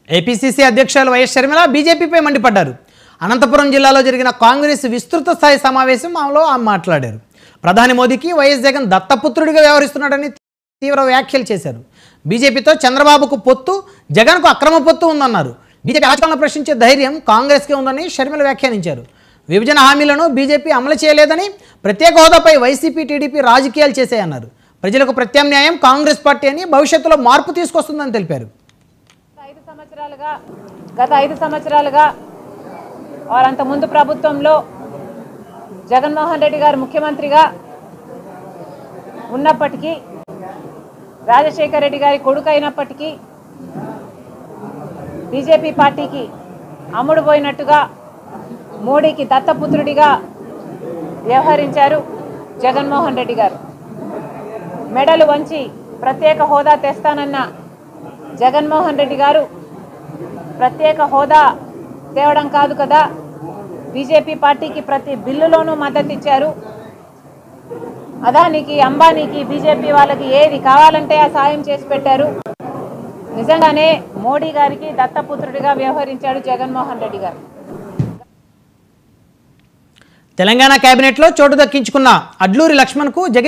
APCC అధ్యక్షులు YS Sharmila బీజేపీపై మండిపడ్డారు. అనంతపురం జిల్లాలో జరిగిన కాంగ్రెస్ విస్తృత స్థాయి సమావేశంలో ఆమె మాట్లాడారు. ప్రధాని మోదీకి వైఎస్ జగన్ దత్తపుత్రుడిగా వ్యవహరిస్తున్నాడని తీవ్ర వ్యాఖ్యలు చేశారు. బీజేపీతో చంద్రబాబుకు పొత్తు, జగన్కు అక్రమ పొత్తు ఉందన్నారు. బీజేపీ రాజకీయాలను ప్రశ్నించే ధైర్యం కాంగ్రెస్కే ఉందని షర్మిల వ్యాఖ్యానించారు. విభజన హామీలను బీజేపీ అమలు చేయలేదని, ప్రత్యేక హోదాపై వైసీపీ, టీడీపీ రాజకీయాలు చేశాయన్నారు. ప్రజలకు ప్రత్యామ్నాయం కాంగ్రెస్ పార్టీ అని, భవిష్యత్తులో మార్పు తీసుకొస్తుందని తెలిపారు. గత 5 సంవత్సరాలుగా వారంత ముందు ప్రభుత్వంలో జగన్మోహన్ రెడ్డి గారు ముఖ్యమంత్రిగా ఉన్నప్పటికీ, రాజశేఖర్ రెడ్డి గారి కొడుకు అయినప్పటికీ బీజేపీ పార్టీకి అమ్ముడుపోయినట్టుగా మోడీకి దత్తపుత్రుడిగా వ్యవహరించారు జగన్మోహన్ రెడ్డి గారు. మెడలు వంచి ప్రత్యేక హోదా తెస్తానన్న జగన్మోహన్ రెడ్డి గారు ప్రత్యేక హోదా తేవడం కాదు కదా, బీజేపీ పార్టీకి ప్రతి బిల్లులోనూ మద్దతు ఇచ్చారు. అదానికి, అంబానీకి, బీజేపీ వాళ్ళకి ఏది కావాలంటే ఆ సాయం చేసి పెట్టారు. నిజంగానే మోడీ గారికి దత్తపుత్రుడిగా వ్యవహరించాడు జగన్మోహన్ రెడ్డి గారు. తెలంగాణ కేబినెట్లో చోటు దక్కించుకున్న అడ్లూరి లక్ష్మణ్కు జగన్